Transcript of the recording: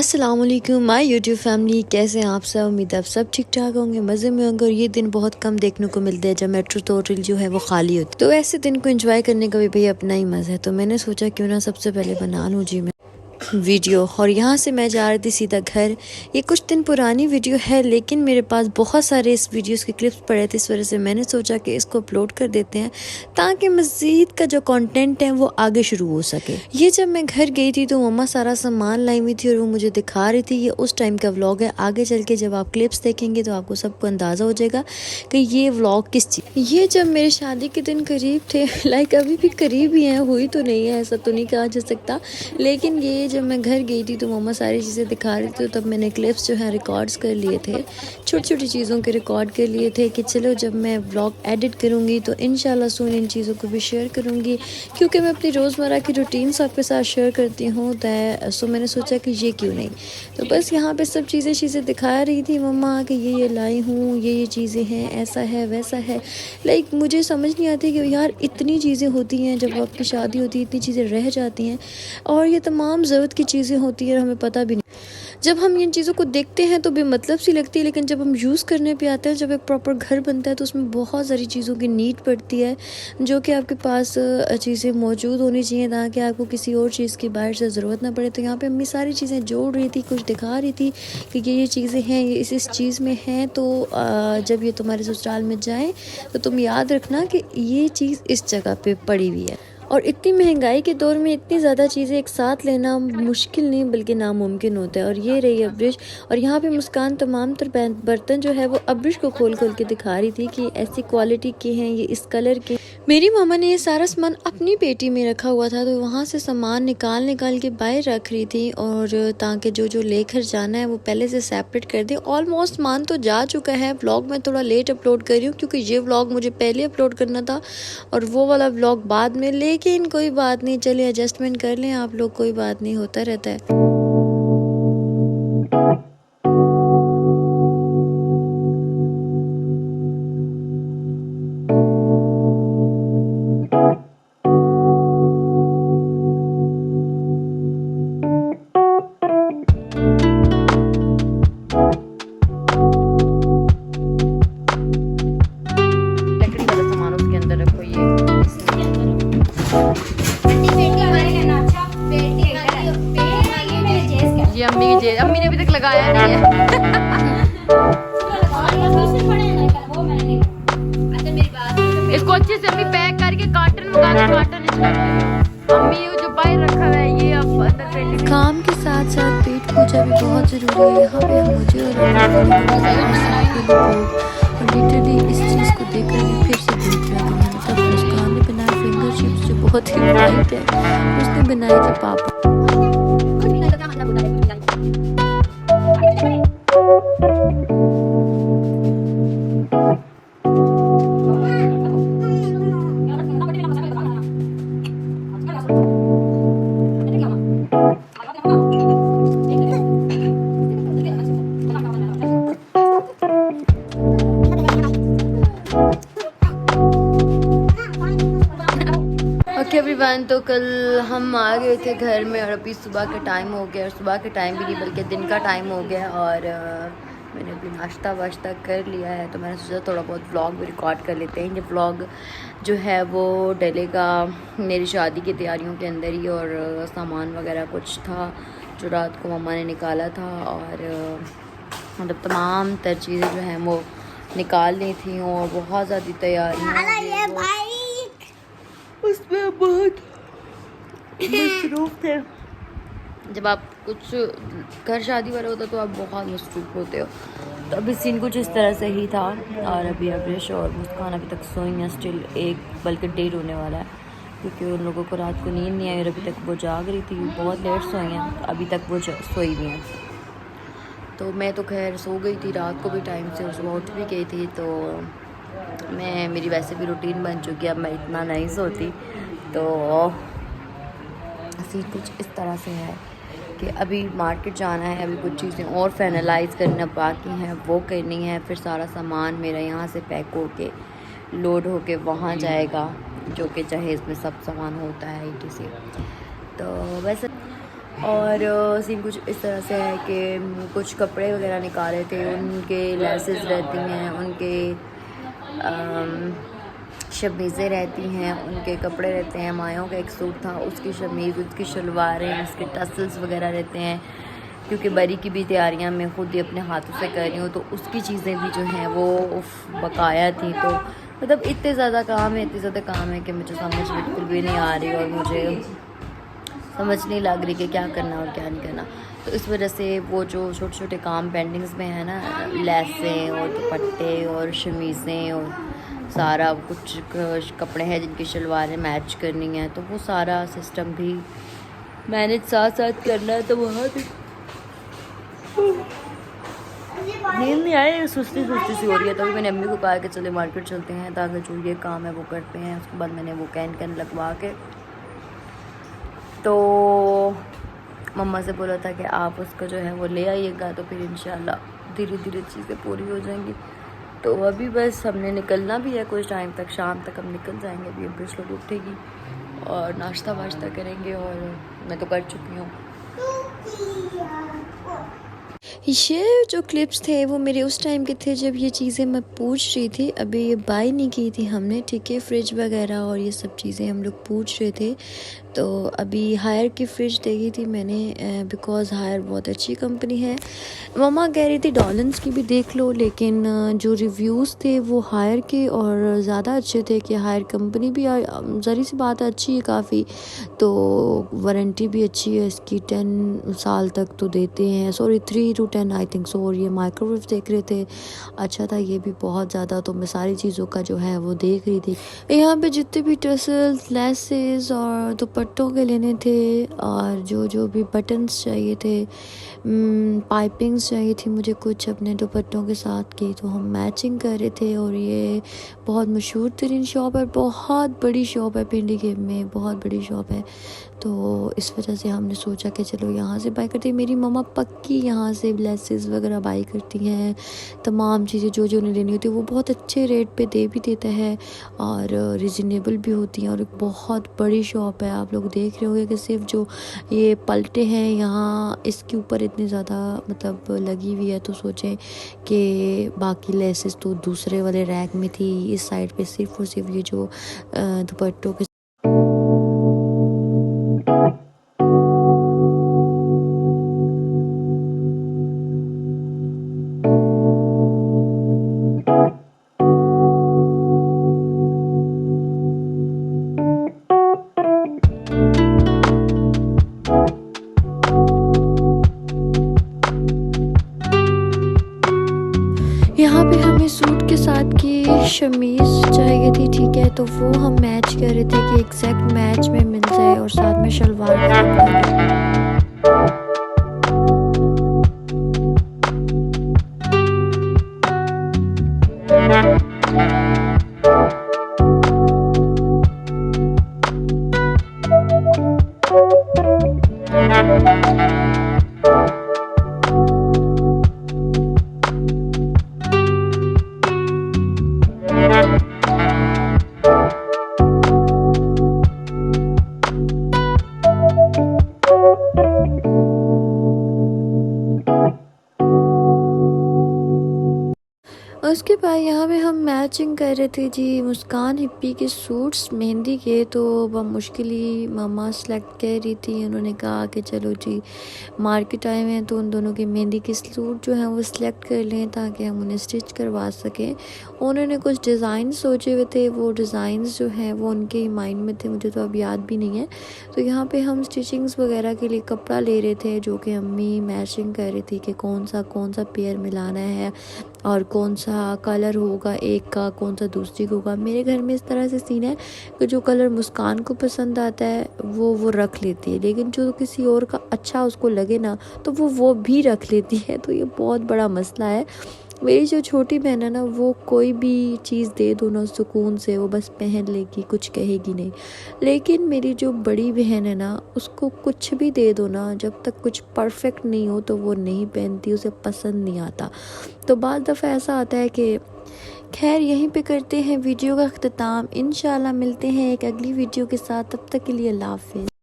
अस्सलाम वालेकुम my YouTube family, कैसे हैं आप सब। उम्मीद है आप सब ठीक ठाक होंगे, मज़े में होंगे। और ये दिन बहुत कम देखने को मिलते हैं जब मेट्रो टोटल जो है वो खाली होती है। तो ऐसे दिन को एंजॉय करने का भी भाई अपना ही मज़ा है। तो मैंने सोचा क्यों ना सबसे पहले बना लूँ जी मैं वीडियो। और यहाँ से मैं जा रही थी सीधा घर। ये कुछ दिन पुरानी वीडियो है लेकिन मेरे पास बहुत सारे इस वीडियोस के क्लिप्स पड़े थे, इस वजह से मैंने सोचा कि इसको अपलोड कर देते हैं ताकि मज़ीद का जो कंटेंट है वो आगे शुरू हो सके। ये जब मैं घर गई थी तो मम्मा सारा सामान लाई हुई थी और वो मुझे दिखा रही थी। ये उस टाइम का व्लॉग है। आगे चल के जब आप क्लिप्स देखेंगे तो आपको सबको अंदाज़ा हो जाएगा कि ये व्लॉग किस चीज़। ये जब मेरे शादी के दिन करीब थे, लाइक अभी भी करीब ही हैं, हुई तो नहीं है, ऐसा तो नहीं कहा जा सकता। लेकिन ये जब मैं घर गई थी तो मम्मा सारी चीज़ें दिखा रही थी, तब मैंने क्लिप्स जो है रिकॉर्ड्स कर लिए थे, छोटी छोटी चीज़ों के रिकॉर्ड कर लिए थे कि चलो जब मैं व्लॉग एडिट करूँगी तो इंशाल्लाह सून इन चीज़ों को भी शेयर करूँगी, क्योंकि मैं अपनी रोज़मर्रा की रूटीन्स आपके साथ शेयर करती हूँ। सो मैंने सोचा कि ये क्यों नहीं। तो बस यहाँ पे सब चीज़ें दिखा रही थी मम्मा कि ये लाई हूँ, ये चीज़ें हैं, ऐसा है वैसा है। लाइक मुझे समझ नहीं आती कि यार इतनी चीज़ें होती हैं, जब आपकी शादी होती है इतनी चीज़ें रह जाती हैं और ये तमाम ज़रूरत की चीज़ें होती हैं और हमें पता भी नहीं। जब हम इन चीज़ों को देखते हैं तो बेमतलब सी लगती है, लेकिन जब हम यूज़ करने पे आते हैं, जब एक प्रॉपर घर बनता है तो उसमें बहुत सारी चीज़ों की नीड पड़ती है जो कि आपके पास चीज़ें मौजूद होनी चाहिए ताकि आपको किसी और चीज़ की बाहर से ज़रूरत ना पड़े। तो यहाँ पे अम्मी सारी चीज़ें जोड़ रही थी, कुछ दिखा रही थी कि ये चीज़ें हैं, ये इस चीज़ में हैं। तो जब ये तुम्हारे ससुराल में जाएँ तो तुम याद रखना कि ये चीज़ इस जगह पे पड़ी हुई है। और इतनी महंगाई के दौर में इतनी ज़्यादा चीज़ें एक साथ लेना मुश्किल नहीं बल्कि नामुमकिन होता है। और ये रही अब्रिश, और यहाँ पे मुस्कान तमाम तर बर्तन जो है वो अब्रिश को खोल खोल के दिखा रही थी कि ऐसी क्वालिटी के हैं, ये इस कलर के। मेरी मामा ने ये सारा सामान अपनी पेटी में रखा हुआ था तो वहाँ से सामान निकाल निकाल के बाहर रख रही थी, और ताकि जो लेकर जाना है वो पहले से सेपरेट कर दे। ऑलमोस्ट मान तो जा चुका है। व्लॉग मैं थोड़ा लेट अपलोड कर रही हूँ क्योंकि ये व्लॉग मुझे पहले अपलोड करना था और वो वाला व्लॉग बाद में। लेकिन कोई बात नहीं, चलिए एडजस्टमेंट कर लें आप लोग, कोई बात नहीं, होता रहता है। लकड़ी वाला सामान उसके अंदर रखो। ये अम्मी की जेब, अम्मी ने अभी तक लगाया नहीं है। इसको अच्छे से अम्मी पैक करके कार्टन मंगा के कार्टन अम्मी जो बाहर रखा है ये अब अंदर। काम के साथ साथ पेट पूजा भी बहुत ज़रूरी है। यहाँ पे हम मुझे और लिटरली इस चीज़ को देख कर भी फिर से देख रहा था। मतलब मुस्कान ने बनाया फिंगर चिप्स जो बहुत ही लाइट है, उसने बनाए थे पापा। ओके एवरीवन, तो कल हम आ गए थे घर में और अभी सुबह का टाइम हो गया, और सुबह के टाइम भी नहीं बल्कि दिन का टाइम हो गया। और मैंने अभी नाश्ता वाश्ता कर लिया है तो मैंने सोचा थोड़ा बहुत व्लॉग भी रिकॉर्ड कर लेते हैं। ये व्लॉग जो है वो डलेगा मेरी शादी की तैयारियों के अंदर ही, और सामान वगैरह कुछ था जो रात को मम्मा ने निकाला था, और मतलब तमाम तर चीज़ें जो हैं वो निकालनी थी और बहुत ज़्यादा तैयारियाँ उसमें बहुत मसरूफ़ थे। जब आप कुछ घर शादी वाला होता तो आप बहुत मसरूफ़ होते हो। तो अभी सीन कुछ इस तरह से ही था। और अभी अब्रिश और मुस्कान अभी तक सोई हैं, स्टिल 1 बल्कि 1:30 होने वाला है क्योंकि उन लोगों को रात को नींद नहीं आई और अभी तक वो जाग रही थी। बहुत लेट सोई हैं, अभी तक वो सोई भी हैं। तो मैं तो खैर सो गई थी रात को भी टाइम से और सुबह उठ भी गई थी। तो मेरी वैसे भी रूटीन बन चुकी है, अब मैं इतना नहीं सोती। तो सीन कुछ इस तरह से है कि अभी मार्केट जाना है, अभी कुछ चीज़ें और फाइनलाइज़ करना बाकी हैं, वो करनी है। फिर सारा सामान मेरा यहाँ से पैक होके लोड होके वहाँ जाएगा, जो कि जहेज़ में सब सामान होता है ETC। तो वैसे और सीन कुछ इस तरह से है कि कुछ कपड़े वगैरह निकाले थे, उनके लेसेस रहती हैं, उनके शमीज़ें रहती हैं, उनके कपड़े रहते हैं। मायों का एक सूट था, उसकी शमीज़, उसकी शलवारें, उसके टसल्स वगैरह रहते हैं। क्योंकि बरी की भी तैयारियां मैं खुद ही अपने हाथों से कर रही हूँ, तो उसकी चीज़ें भी जो हैं वो बकाया थी। तो मतलब इतने ज़्यादा काम है कि मुझे समझ बिल्कुल भी नहीं आ रही और मुझे समझ नहीं लग रही कि क्या करना और क्या नहीं करना। तो इस वजह से वो जो छोटे छोटे काम पेंडिंग्स में है ना, लेसें और दुपट्टे और शमीज़ें और सारा कुछ कपड़े हैं जिनकी शलवारें मैच करनी है, तो वो सारा सिस्टम भी मैनेज साथ साथ करना है। तो वहाँ नींद नहीं आई, सुस्ती सी हो रही है। तभी मैंने अम्मी को कहा कि चले मार्केट चलते हैं, ताकि जो ये काम है वो करते हैं। उसके बाद मैंने वो कैन लगवा के तो मम्मा से बोला था कि आप उसको जो है वो ले आइएगा, तो फिर इंशाल्लाह धीरे धीरे चीज़ें पूरी हो जाएंगी। तो अभी बस हमने निकलना भी है कुछ टाइम तक, शाम तक हम निकल जाएंगे। अभी अब्बू लोग उठेगी और नाश्ता वाश्ता करेंगे, और मैं तो कर चुकी हूँ। ये जो क्लिप्स थे वो मेरे उस टाइम के थे जब ये चीज़ें मैं पूछ रही थी। अभी ये बाय नहीं की थी हमने, ठीक है, फ्रिज वगैरह और ये सब चीज़ें हम लोग पूछ रहे थे। तो अभी हायर की फ़्रिज देखी थी मैंने, बिकॉज़ हायर बहुत अच्छी कंपनी है। मम्मा कह रही थी डॉलन्स की भी देख लो, लेकिन जो रिव्यूज़ थे वो हायर के और ज़्यादा अच्छे थे कि हायर कंपनी भी ज़री सी बात है अच्छी है काफ़ी, तो वारंटी भी अच्छी है इसकी, 10 साल तक तो देते हैं, sorry 3 to 10 I think so. और ये माइक्रोवेव देख रहे थे, अच्छा था ये भी बहुत ज़्यादा। तो मैं सारी चीज़ों का जो है वो देख रही थी। यहाँ पे जितने भी टसल्स, लेसेस और दुपट्टों के लेने थे, और जो भी बटन्स चाहिए थे, पाइपिंग्स चाहिए थी मुझे कुछ अपने दुपट्टों के साथ की, तो हम मैचिंग कर रहे थे। और ये बहुत मशहूर तरीन शॉप है, बहुत बड़ी शॉप है पिंडी गेम में, बहुत बड़ी शॉप है। तो इस वजह से हमने सोचा कि चलो यहाँ से बाई करते हैं। मेरी मम्मा पक्की यहाँ से लेसेस वगैरह बाई करती हैं, तमाम चीज़ें जो उन्हें लेनी होती है वो बहुत अच्छे रेट पे दे भी देता है और रिजनेबल भी होती हैं। और एक बहुत बड़ी शॉप है, आप लोग देख रहे होंगे कि सिर्फ जो ये पलटे हैं यहाँ इसके ऊपर इतनी ज़्यादा मतलब लगी हुई है। तो सोचें कि बाकी लेसेस तो दूसरे वाले रैक में थी, इस साइड पे सिर्फ और सिर्फ ये जो दुपट्टों के यहाँ पे हमें सूट के साथ की शमीज़ चाहिए थी, ठीक है, तो वो हम मैच कर रहे थे कि एग्जैक्ट मैच में मिल जाए, और साथ में शलवार उसके बाद यहाँ पे हम मैचिंग कर रहे थे जी मुस्कान हिप्पी के सूट्स मेहंदी के। तो बहुत मुश्किल ही मम्मा सेलेक्ट कर रही थी, उन्होंने कहा कि चलो जी मार्केट आए हुए हैं तो उन दोनों के मेहंदी के सूट जो हैं वो सिलेक्ट कर लें ताकि हम उन्हें स्टिच करवा सकें। उन्होंने कुछ डिज़ाइन सोचे हुए थे, वो डिज़ाइंस जो हैं वो उनके माइंड में थे, मुझे तो अब याद भी नहीं है। तो यहाँ पे हम स्टिचिंग्स वगैरह के लिए कपड़ा ले रहे थे, जो कि अम्मी मैचिंग कर रही थी कि कौन सा पेयर मिलाना है और कौन सा कलर होगा एक का, कौन सा दूसरी को होगा। मेरे घर में इस तरह से सीन है कि जो कलर मुस्कान को पसंद आता है वो रख लेती है, लेकिन जो किसी और का अच्छा उसको लगे ना तो वो भी रख लेती है। तो ये बहुत बड़ा मसला है। मेरी जो छोटी बहन है ना, वो कोई भी चीज़ दे दो ना सुकून से वो बस पहन लेगी, कुछ कहेगी नहीं। लेकिन मेरी जो बड़ी बहन है ना, उसको कुछ भी दे दो ना, जब तक कुछ परफेक्ट नहीं हो तो वो नहीं पहनती, उसे पसंद नहीं आता। तो बाद दफ़ा ऐसा आता है कि खैर यहीं पे करते हैं वीडियो का अख्ताम। इंशाल्लाह मिलते हैं एक अगली वीडियो के साथ, तब तक के लिए अल्लाह हाफ़िज़।